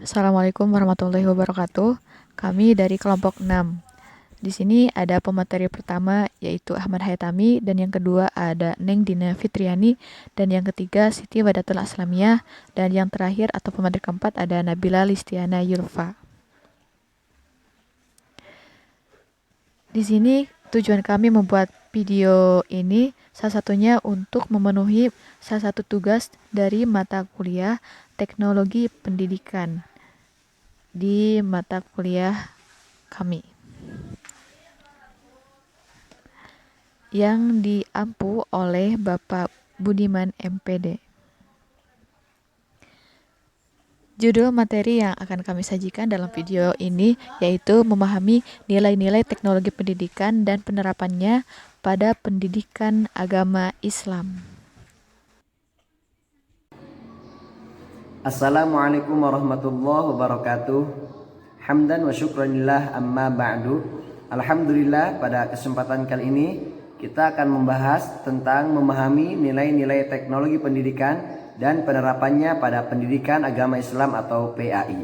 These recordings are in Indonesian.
Assalamualaikum warahmatullahi wabarakatuh. Kami dari kelompok 6. Di sini ada pemateri pertama yaitu Ahmad Hayatami dan yang kedua ada Neng Dina Fitriani dan yang ketiga Siti Wadatul Aslamiyah dan yang terakhir atau pemateri keempat ada Nabila Listiana Yulfa. Di sini tujuan kami membuat video ini salah satunya untuk memenuhi salah satu tugas dari mata kuliah Teknologi Pendidikan di mata kuliah kami yang diampu oleh Bapak Budiman MPD. Judul materi yang akan kami sajikan dalam video ini yaitu memahami nilai-nilai teknologi pendidikan dan penerapannya pada pendidikan agama Islam. Assalamualaikum warahmatullahi wabarakatuh. Hamdan wa syukranillah amma ba'du. Alhamdulillah, pada kesempatan kali ini kita akan membahas tentang memahami nilai-nilai teknologi pendidikan dan penerapannya pada pendidikan agama Islam atau PAI.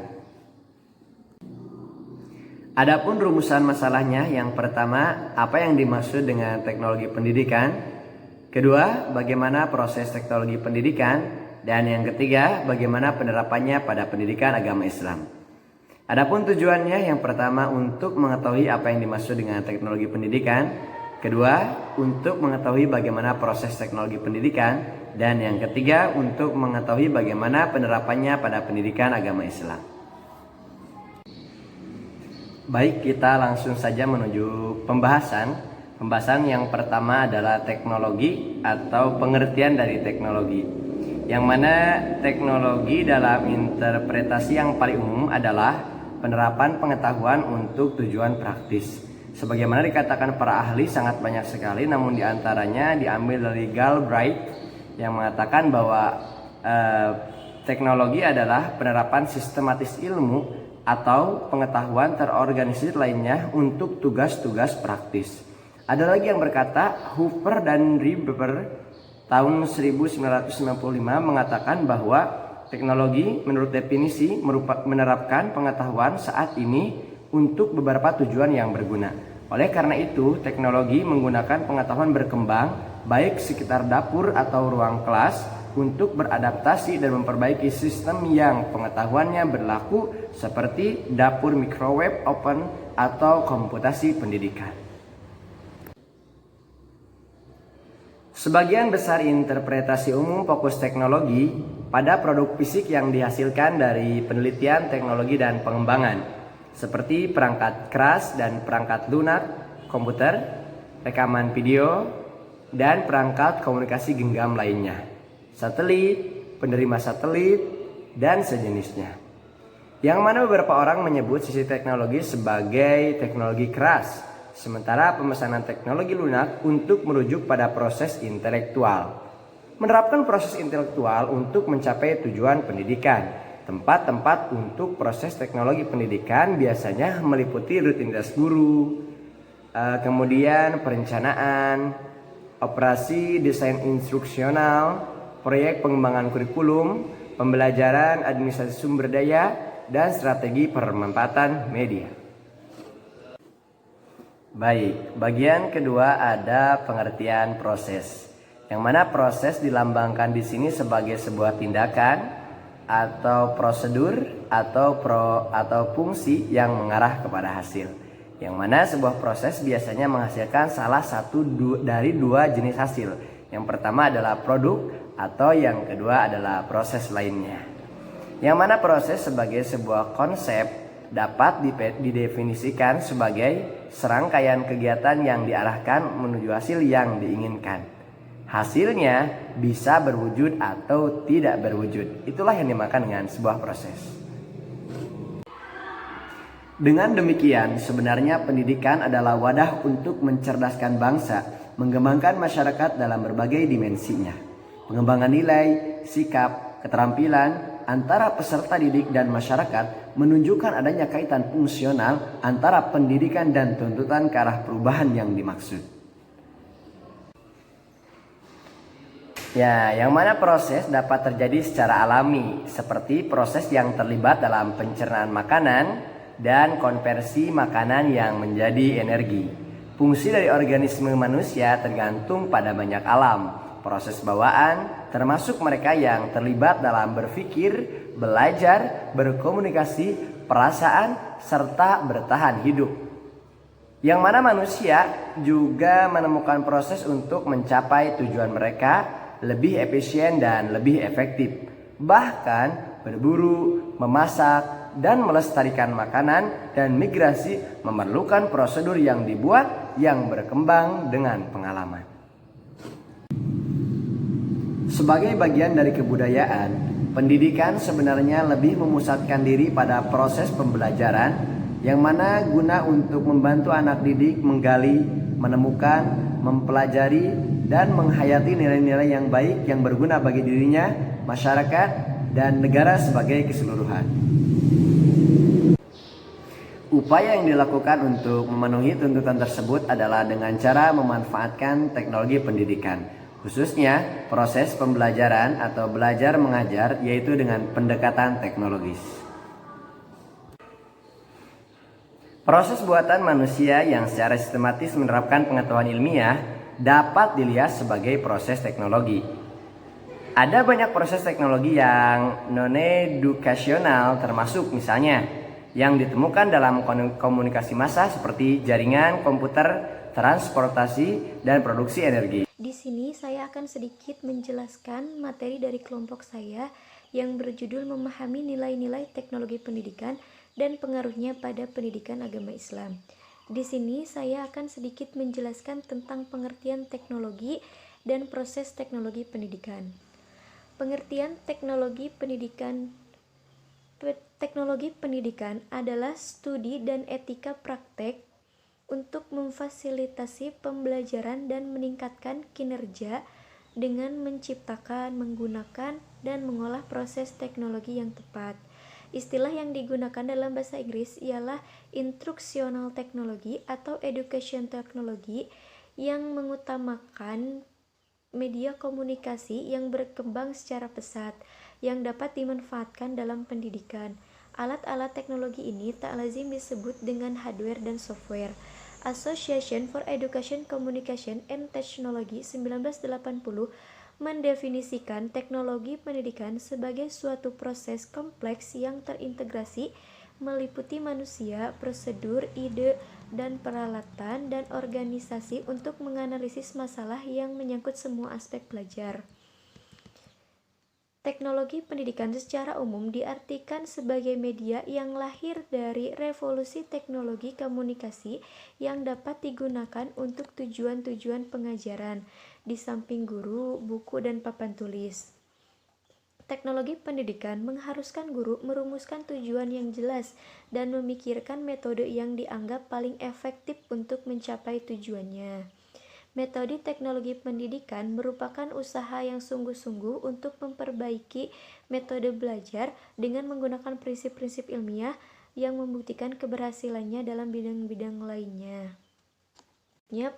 Adapun rumusan masalahnya, yang pertama, apa yang dimaksud dengan teknologi pendidikan? Kedua, bagaimana proses teknologi pendidikan? Dan yang ketiga, bagaimana penerapannya pada pendidikan agama Islam. Adapun tujuannya, yang pertama untuk mengetahui apa yang dimaksud dengan teknologi pendidikan. Kedua, untuk mengetahui bagaimana proses teknologi pendidikan. Dan yang ketiga, untuk mengetahui bagaimana penerapannya pada pendidikan agama Islam. Baik, kita langsung saja menuju pembahasan. Pembahasan yang pertama adalah teknologi atau pengertian dari teknologi. Yang mana teknologi dalam interpretasi yang paling umum adalah penerapan pengetahuan untuk tujuan praktis. Sebagaimana dikatakan para ahli sangat banyak sekali, namun diantaranya diambil dari Galbraith yang mengatakan bahwa teknologi adalah penerapan sistematis ilmu atau pengetahuan terorganisir lainnya untuk tugas-tugas praktis. Ada lagi yang berkata, Hoover dan Rieber tahun 1995 mengatakan bahwa teknologi menurut definisi menerapkan pengetahuan saat ini untuk beberapa tujuan yang berguna. Oleh karena itu, teknologi menggunakan pengetahuan berkembang baik sekitar dapur atau ruang kelas untuk beradaptasi dan memperbaiki sistem yang pengetahuannya berlaku seperti dapur microwave oven atau komputasi pendidikan. Sebagian besar interpretasi umum fokus teknologi pada produk fisik yang dihasilkan dari penelitian teknologi dan pengembangan, seperti perangkat keras dan perangkat lunak, komputer, rekaman video, dan perangkat komunikasi genggam lainnya, satelit, penerima satelit, dan sejenisnya. Yang mana beberapa orang menyebut sisi teknologi sebagai teknologi keras, sementara pemesanan teknologi lunak untuk merujuk pada proses intelektual. Menerapkan proses intelektual untuk mencapai tujuan pendidikan. Tempat-tempat untuk proses teknologi pendidikan biasanya meliputi rutinitas guru, kemudian perencanaan, operasi desain instruksional, proyek pengembangan kurikulum, pembelajaran administrasi sumber daya, dan strategi pemanfaatan media. Baik, bagian kedua ada pengertian proses. Yang mana proses dilambangkan di sini sebagai sebuah tindakan atau prosedur atau fungsi yang mengarah kepada hasil. Yang mana sebuah proses biasanya menghasilkan salah satu dari dua jenis hasil. Yang pertama adalah produk atau yang kedua adalah proses lainnya. Yang mana proses sebagai sebuah konsep dapat didefinisikan sebagai serangkaian kegiatan yang diarahkan menuju hasil yang diinginkan. Hasilnya bisa berwujud atau tidak berwujud. Itulah yang dimaksud dengan sebuah proses. Dengan demikian, sebenarnya pendidikan adalah wadah untuk mencerdaskan bangsa, mengembangkan masyarakat dalam berbagai dimensinya. Pengembangan nilai, sikap, keterampilan antara peserta didik dan masyarakat menunjukkan adanya kaitan fungsional antara pendidikan dan tuntutan ke arah perubahan yang dimaksud. Ya, yang mana proses dapat terjadi secara alami, seperti proses yang terlibat dalam pencernaan makanan dan konversi makanan yang menjadi energi. Fungsi dari organisme manusia tergantung pada banyak alam, proses bawaan, termasuk mereka yang terlibat dalam berpikir, belajar, berkomunikasi, perasaan, serta bertahan hidup. Yang mana manusia juga menemukan proses untuk mencapai tujuan mereka lebih efisien dan lebih efektif. Bahkan berburu, memasak, dan melestarikan makanan dan migrasi memerlukan prosedur yang dibuat yang berkembang dengan pengalaman. Sebagai bagian dari kebudayaan, pendidikan sebenarnya lebih memusatkan diri pada proses pembelajaran yang mana guna untuk membantu anak didik menggali, menemukan, mempelajari, dan menghayati nilai-nilai yang baik yang berguna bagi dirinya, masyarakat, dan negara sebagai keseluruhan. Upaya yang dilakukan untuk memenuhi tuntutan tersebut adalah dengan cara memanfaatkan teknologi pendidikan, khususnya proses pembelajaran atau belajar mengajar, yaitu dengan pendekatan teknologis. Proses buatan manusia yang secara sistematis menerapkan pengetahuan ilmiah dapat dilihat sebagai proses teknologi. Ada banyak proses teknologi yang non-edukasional, termasuk misalnya yang ditemukan dalam komunikasi massa seperti jaringan, komputer, transportasi, dan produksi energi. Di sini saya akan sedikit menjelaskan materi dari kelompok saya yang berjudul Memahami Nilai-nilai Teknologi Pendidikan dan pengaruhnya pada pendidikan agama Islam. Di sini saya akan sedikit menjelaskan tentang pengertian teknologi dan proses teknologi pendidikan. Pengertian teknologi pendidikan adalah studi dan etika praktek untuk memfasilitasi pembelajaran dan meningkatkan kinerja dengan menciptakan, menggunakan, dan mengolah proses teknologi yang tepat. Istilah yang digunakan dalam bahasa Inggris ialah instructional technology atau education technology yang mengutamakan media komunikasi yang berkembang secara pesat yang dapat dimanfaatkan dalam pendidikan. Alat-alat teknologi ini tak lazim disebut dengan hardware dan software. Association for Education Communication and Technology 1980 mendefinisikan teknologi pendidikan sebagai suatu proses kompleks yang terintegrasi meliputi manusia, prosedur, ide, dan peralatan dan organisasi untuk menganalisis masalah yang menyangkut semua aspek belajar. Teknologi pendidikan secara umum diartikan sebagai media yang lahir dari revolusi teknologi komunikasi yang dapat digunakan untuk tujuan-tujuan pengajaran, di samping guru, buku, dan papan tulis. Teknologi pendidikan mengharuskan guru merumuskan tujuan yang jelas dan memikirkan metode yang dianggap paling efektif untuk mencapai tujuannya. Metode teknologi pendidikan merupakan usaha yang sungguh-sungguh untuk memperbaiki metode belajar dengan menggunakan prinsip-prinsip ilmiah yang membuktikan keberhasilannya dalam bidang-bidang lainnya.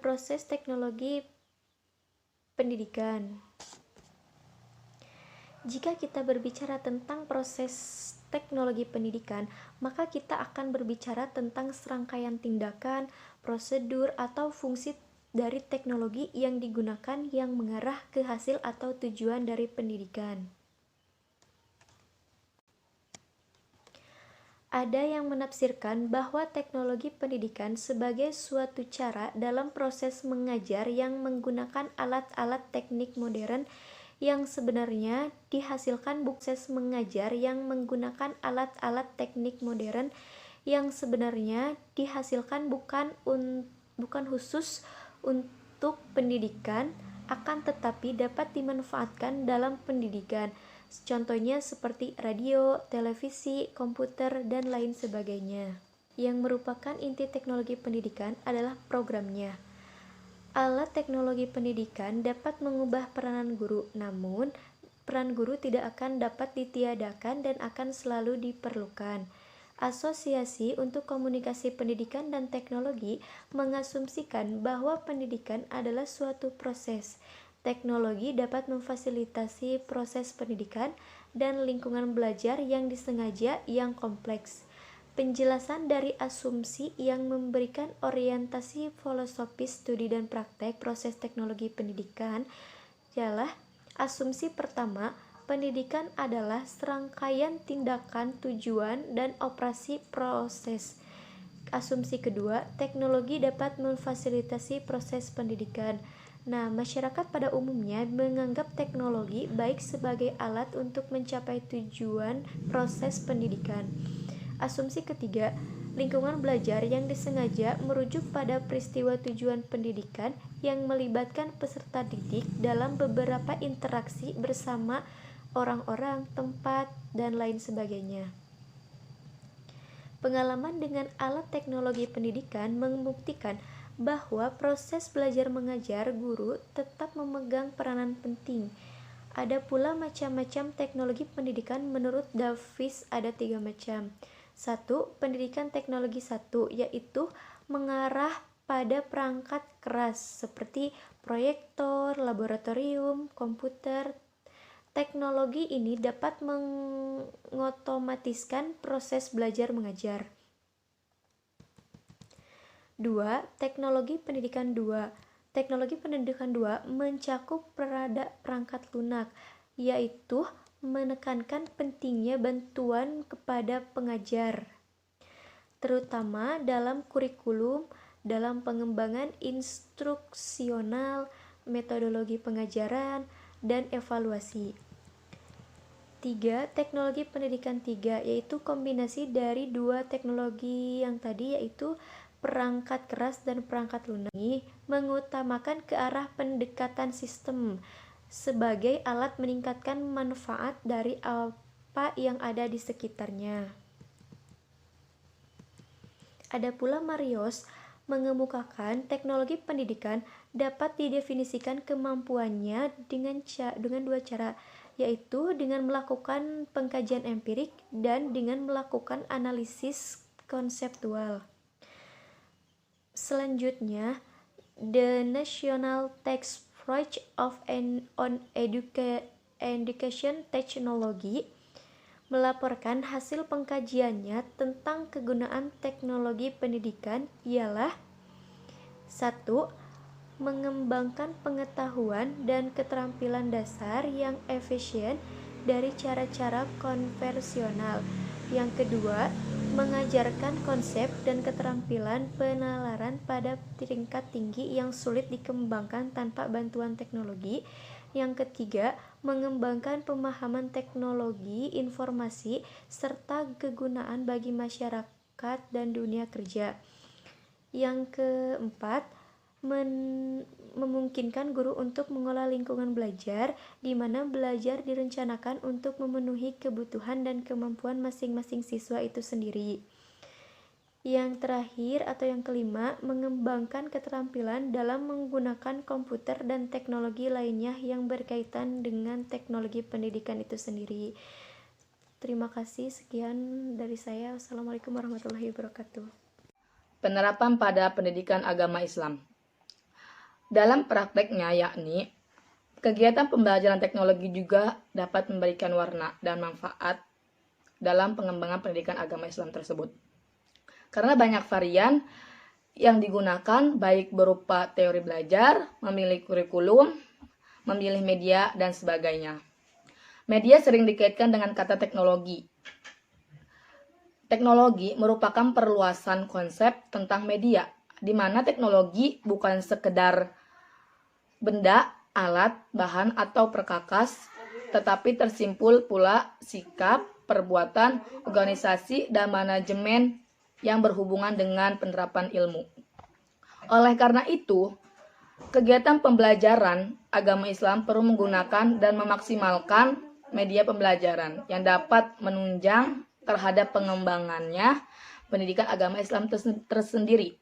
Proses teknologi pendidikan. Jika kita berbicara tentang proses teknologi pendidikan, maka kita akan berbicara tentang serangkaian tindakan, prosedur, atau fungsi dari teknologi yang digunakan yang mengarah ke hasil atau tujuan dari pendidikan. Ada yang menafsirkan bahwa teknologi pendidikan sebagai suatu cara dalam proses mengajar yang menggunakan alat-alat teknik modern yang sebenarnya dihasilkan proses mengajar yang menggunakan alat-alat teknik modern yang sebenarnya dihasilkan bukan khusus untuk pendidikan, akan tetapi dapat dimanfaatkan dalam pendidikan. Contohnya seperti radio, televisi, komputer, dan lain sebagainya. Yang merupakan inti teknologi pendidikan adalah programnya. Alat teknologi pendidikan dapat mengubah peranan guru, namun peran guru tidak akan dapat ditiadakan dan akan selalu diperlukan. Asosiasi untuk Komunikasi Pendidikan dan Teknologi mengasumsikan bahwa pendidikan adalah suatu proses. Teknologi dapat memfasilitasi proses pendidikan dan lingkungan belajar yang disengaja yang kompleks. Penjelasan dari asumsi yang memberikan orientasi filosofis studi dan praktek proses teknologi pendidikan ialah asumsi pertama, pendidikan adalah serangkaian tindakan, tujuan, dan operasi proses. Asumsi kedua, teknologi dapat memfasilitasi proses pendidikan. Nah, masyarakat pada umumnya menganggap teknologi baik sebagai alat untuk mencapai tujuan proses pendidikan. Asumsi ketiga, lingkungan belajar yang disengaja merujuk pada peristiwa tujuan pendidikan yang melibatkan peserta didik dalam beberapa interaksi bersama orang-orang, tempat, dan lain sebagainya. Pengalaman dengan alat teknologi pendidikan membuktikan bahwa proses belajar mengajar guru tetap memegang peranan penting. Ada pula macam-macam teknologi pendidikan. Menurut Davis ada 3 macam. 1. Pendidikan teknologi 1, yaitu mengarah pada perangkat keras seperti proyektor, laboratorium, komputer. Teknologi ini dapat mengotomatiskan proses belajar mengajar. 2. Teknologi pendidikan 2. Teknologi pendidikan 2 mencakup perangkat lunak, yaitu menekankan pentingnya bantuan kepada pengajar, terutama dalam kurikulum, dalam pengembangan instruksional, metodologi pengajaran, dan evaluasi. 3. Teknologi pendidikan 3, yaitu kombinasi dari 2 teknologi yang tadi, yaitu perangkat keras dan perangkat lunak. Ini mengutamakan ke arah pendekatan sistem sebagai alat meningkatkan manfaat dari apa yang ada di sekitarnya. Ada pula Marius mengemukakan teknologi pendidikan dapat didefinisikan kemampuannya dengan 2 cara, yaitu dengan melakukan pengkajian empirik dan dengan melakukan analisis konseptual. Selanjutnya, The National Task Force on Education Technology melaporkan hasil pengkajiannya tentang kegunaan teknologi pendidikan ialah 1. Mengembangkan pengetahuan dan keterampilan dasar yang efisien dari cara-cara konvensional. Yang kedua, mengajarkan konsep dan keterampilan penalaran pada tingkat tinggi yang sulit dikembangkan tanpa bantuan teknologi. Yang ketiga, mengembangkan pemahaman teknologi informasi serta kegunaan bagi masyarakat dan dunia kerja. Yang keempat, memungkinkan guru untuk mengolah lingkungan belajar, di mana belajar direncanakan untuk memenuhi kebutuhan dan kemampuan masing-masing siswa itu sendiri. Yang terakhir atau yang kelima, mengembangkan keterampilan dalam menggunakan komputer dan teknologi lainnya yang berkaitan dengan teknologi pendidikan itu sendiri. Terima kasih, sekian dari saya. Wassalamualaikum warahmatullahi wabarakatuh. Penerapan pada pendidikan agama Islam. Dalam prakteknya, yakni kegiatan pembelajaran teknologi juga dapat memberikan warna dan manfaat dalam pengembangan pendidikan agama Islam tersebut. Karena banyak varian yang digunakan, baik berupa teori belajar, memilih kurikulum, memilih media, dan sebagainya. Media sering dikaitkan dengan kata teknologi. Teknologi merupakan perluasan konsep tentang media, di mana teknologi bukan sekedar benda, alat, bahan, atau perkakas, tetapi tersimpul pula sikap, perbuatan, organisasi, dan manajemen yang berhubungan dengan penerapan ilmu. Oleh karena itu, kegiatan pembelajaran agama Islam perlu menggunakan dan memaksimalkan media pembelajaran yang dapat menunjang terhadap pengembangannya pendidikan agama Islam tersendiri.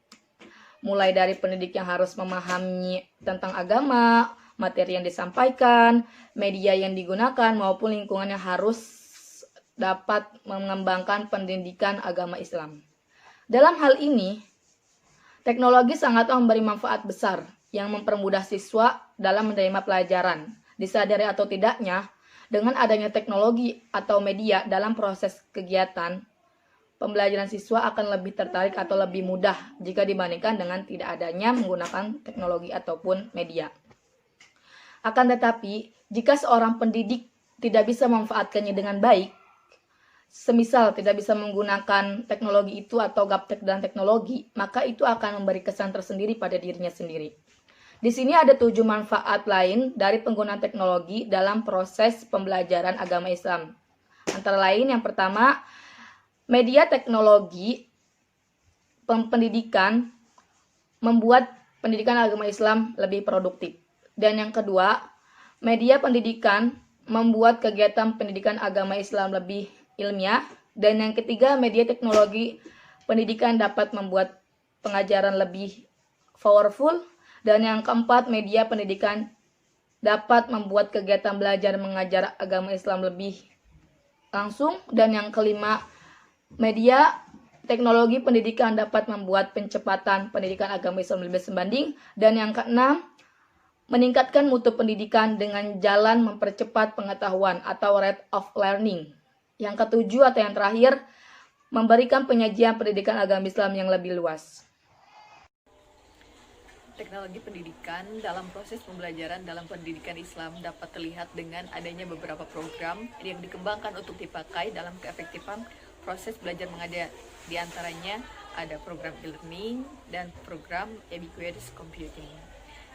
Mulai dari pendidik yang harus memahami tentang agama, materi yang disampaikan, media yang digunakan, maupun lingkungan yang harus dapat mengembangkan pendidikan agama Islam. Dalam hal ini, teknologi sangat memberi manfaat besar yang mempermudah siswa dalam menerima pelajaran. Disadari atau tidaknya, dengan adanya teknologi atau media dalam proses kegiatan, pembelajaran siswa akan lebih tertarik atau lebih mudah jika dibandingkan dengan tidak adanya menggunakan teknologi ataupun media. Akan tetapi, jika seorang pendidik tidak bisa memanfaatkannya dengan baik, semisal tidak bisa menggunakan teknologi itu atau gaptek dan teknologi, maka itu akan memberi kesan tersendiri pada dirinya sendiri. Di sini ada 7 manfaat lain dari penggunaan teknologi dalam proses pembelajaran agama Islam. Antara lain yang pertama, media teknologi pendidikan membuat pendidikan agama Islam lebih produktif. Dan yang kedua, media pendidikan membuat kegiatan pendidikan agama Islam lebih ilmiah. Dan yang ketiga, media teknologi pendidikan dapat membuat pengajaran lebih powerful. Dan yang keempat, media pendidikan dapat membuat kegiatan belajar mengajar agama Islam lebih langsung. Dan yang kelima, media teknologi pendidikan dapat membuat pencepatan pendidikan agama Islam lebih sebanding. Dan yang keenam, meningkatkan mutu pendidikan dengan jalan mempercepat pengetahuan atau rate of learning. Yang ketujuh atau yang terakhir, memberikan penyajian pendidikan agama Islam yang lebih luas. Teknologi pendidikan dalam proses pembelajaran dalam pendidikan Islam dapat terlihat dengan adanya beberapa program yang dikembangkan untuk dipakai dalam keefektifan proses belajar mengajar. Di antaranya ada program e-learning dan program ubiquitous computing.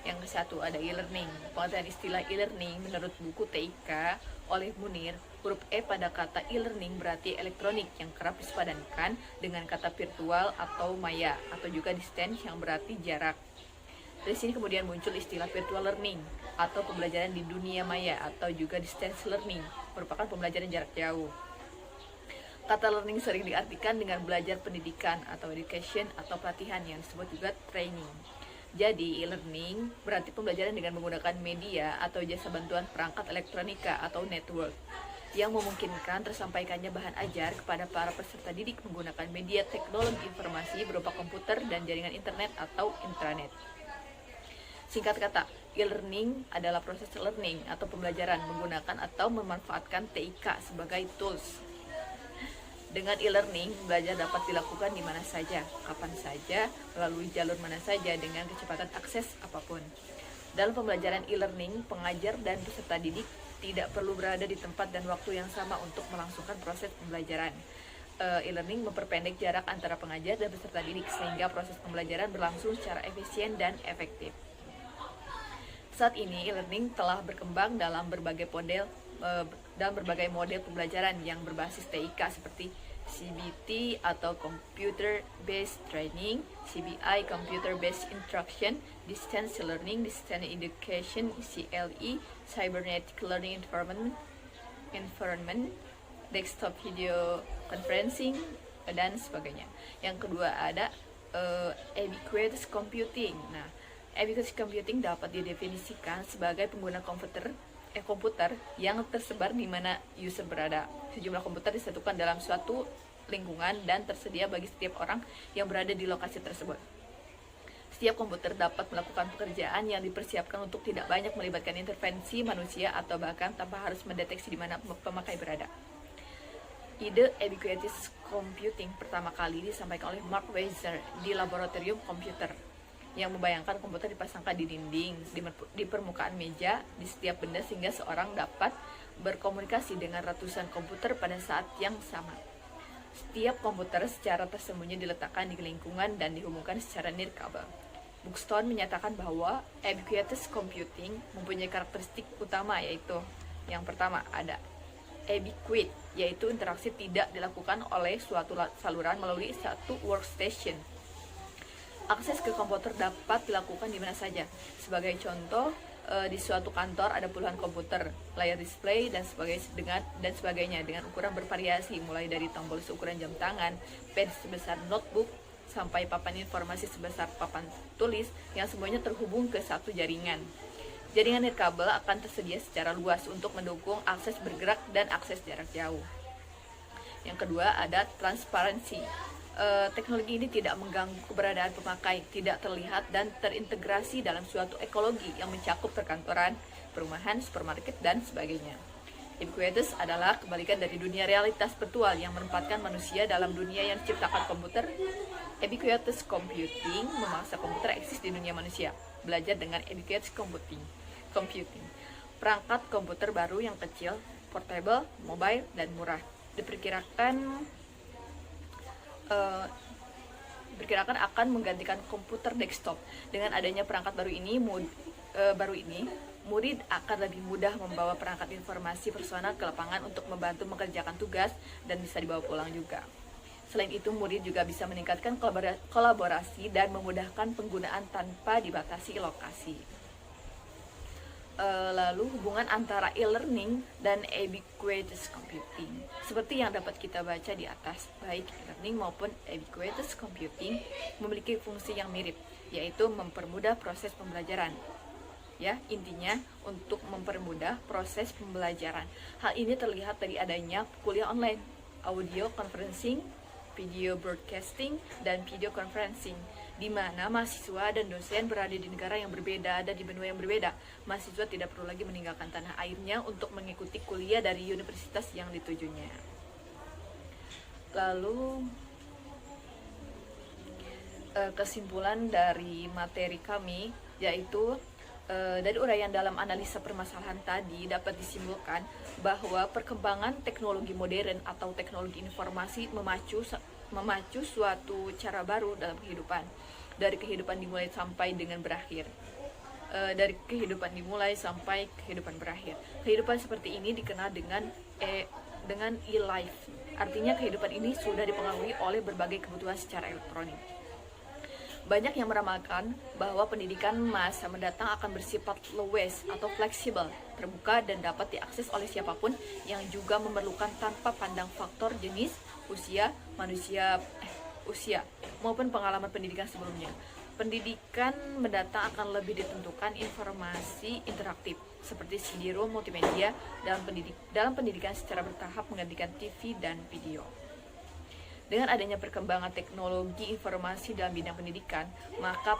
Yang satu ada e-learning. Pengertian istilah e-learning menurut buku TIK oleh Munir, huruf E pada kata e-learning berarti elektronik yang kerap disepadankan dengan kata virtual atau maya atau juga distance yang berarti jarak. Dari sini kemudian muncul istilah virtual learning atau pembelajaran di dunia maya atau juga distance learning, merupakan pembelajaran jarak jauh. Kata learning sering diartikan dengan belajar pendidikan atau education atau pelatihan yang disebut juga training. Jadi, e-learning berarti pembelajaran dengan menggunakan media atau jasa bantuan perangkat elektronika atau network yang memungkinkan tersampaikannya bahan ajar kepada para peserta didik menggunakan media teknologi informasi berupa komputer dan jaringan internet atau intranet. Singkat kata, e-learning adalah proses learning atau pembelajaran menggunakan atau memanfaatkan TIK sebagai tools. Dengan e-learning, belajar dapat dilakukan di mana saja, kapan saja, melalui jalur mana saja dengan kecepatan akses apapun. Dalam pembelajaran e-learning, pengajar dan peserta didik tidak perlu berada di tempat dan waktu yang sama untuk melangsungkan proses pembelajaran. E-learning memperpendek jarak antara pengajar dan peserta didik sehingga proses pembelajaran berlangsung secara efisien dan efektif. Saat ini, e-learning telah berkembang dalam berbagai model pembelajaran yang berbasis TIK seperti CBT atau Computer Based Training, CBI Computer Based Instruction, Distance Learning, Distance Education, CLE, Cybernetic Learning Environment, Desktop Video Conferencing, dan sebagainya. Yang kedua ada ubiquitous computing. Nah, ubiquitous computing dapat didefinisikan sebagai pengguna komputer yang tersebar di mana user berada. Sejumlah komputer disatukan dalam suatu lingkungan dan tersedia bagi setiap orang yang berada di lokasi tersebut. Setiap komputer dapat melakukan pekerjaan yang dipersiapkan untuk tidak banyak melibatkan intervensi manusia atau bahkan tanpa harus mendeteksi di mana pemakai berada. Ide ubiquitous computing pertama kali disampaikan oleh Mark Weiser di laboratorium komputer, yang membayangkan komputer dipasangkan di dinding, di permukaan meja, di setiap benda sehingga seorang dapat berkomunikasi dengan ratusan komputer pada saat yang sama. Setiap komputer secara tersembunyi diletakkan di lingkungan dan dihubungkan secara nirkabel. Buxton menyatakan bahwa ubiquitous computing mempunyai karakteristik utama, yaitu yang pertama ada ubiquit, yaitu interaksi tidak dilakukan oleh suatu saluran melalui satu workstation. Akses ke komputer dapat dilakukan di mana saja. Sebagai contoh, di suatu kantor ada puluhan komputer, layar display dan sebagainya dengan ukuran bervariasi mulai dari tombol seukuran jam tangan, pen sebesar notebook sampai papan informasi sebesar papan tulis yang semuanya terhubung ke satu jaringan. Jaringan nirkabel akan tersedia secara luas untuk mendukung akses bergerak dan akses jarak jauh. Yang kedua ada transparansi. Teknologi ini tidak mengganggu keberadaan pemakai, tidak terlihat dan terintegrasi dalam suatu ekologi yang mencakup perkantoran, perumahan, supermarket, dan sebagainya. Ubiquitous adalah kebalikan dari dunia realitas virtual yang menempatkan manusia dalam dunia yang diciptakan komputer. Ubiquitous computing memaksa komputer eksis di dunia manusia. Belajar dengan ubiquitous computing. Perangkat komputer baru yang kecil, portable, mobile, dan murah. Diperkirakan akan menggantikan komputer desktop. Dengan adanya perangkat baru ini, murid akan lebih mudah membawa perangkat informasi personal ke lapangan untuk membantu mengerjakan tugas dan bisa dibawa pulang juga. Selain itu, murid juga bisa meningkatkan kolaborasi dan memudahkan penggunaan tanpa dibatasi lokasi. Lalu hubungan antara e-learning dan ubiquitous computing. Seperti yang dapat kita baca di atas, baik e-learning maupun ubiquitous computing memiliki fungsi yang mirip, yaitu mempermudah proses pembelajaran. Ya, intinya untuk mempermudah proses pembelajaran. Hal ini terlihat dari adanya kuliah online, audio conferencing, video broadcasting, dan video conferencing, di mana mahasiswa dan dosen berada di negara yang berbeda dan di benua yang berbeda. Mahasiswa tidak perlu lagi meninggalkan tanah airnya untuk mengikuti kuliah dari universitas yang ditujunya. Lalu, kesimpulan dari materi kami yaitu dari uraian dalam analisa permasalahan tadi dapat disimpulkan bahwa perkembangan teknologi modern atau teknologi informasi memacu suatu cara baru dalam kehidupan. Dari kehidupan dimulai sampai dengan berakhir. Kehidupan seperti ini dikenal dengan e-life. Artinya kehidupan ini sudah dipengaruhi oleh berbagai kebutuhan secara elektronik. Banyak yang meramalkan bahwa pendidikan masa mendatang akan bersifat low-waste atau fleksibel, terbuka dan dapat diakses oleh siapapun yang juga memerlukan tanpa pandang faktor jenis, usia, maupun pengalaman pendidikan sebelumnya. Pendidikan mendatang akan lebih ditentukan informasi interaktif seperti CD-ROM multimedia dalam pendidikan secara bertahap menggantikan TV dan video. Dengan adanya perkembangan teknologi informasi dalam bidang pendidikan, maka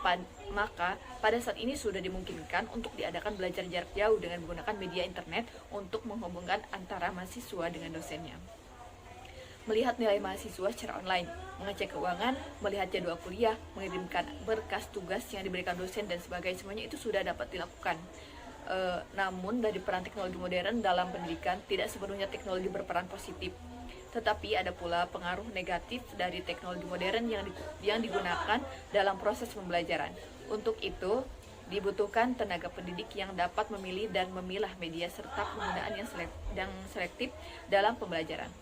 pada saat ini sudah dimungkinkan untuk diadakan belajar jarak jauh dengan menggunakan media internet untuk menghubungkan antara mahasiswa dengan dosennya. Melihat nilai mahasiswa secara online, mengecek keuangan, melihat jadwal kuliah, mengirimkan berkas tugas yang diberikan dosen dan sebagainya, semuanya itu sudah dapat dilakukan. Namun dari peran teknologi modern dalam pendidikan, tidak sepenuhnya teknologi berperan positif. Tetapi ada pula pengaruh negatif dari teknologi modern yang digunakan dalam proses pembelajaran. Untuk itu, dibutuhkan tenaga pendidik yang dapat memilih dan memilah media serta penggunaan yang selektif dalam pembelajaran.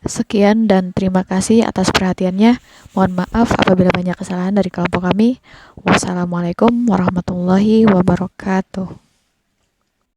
Sekian dan terima kasih atas perhatiannya. Mohon maaf apabila banyak kesalahan dari kelompok kami. Wassalamualaikum warahmatullahi wabarakatuh.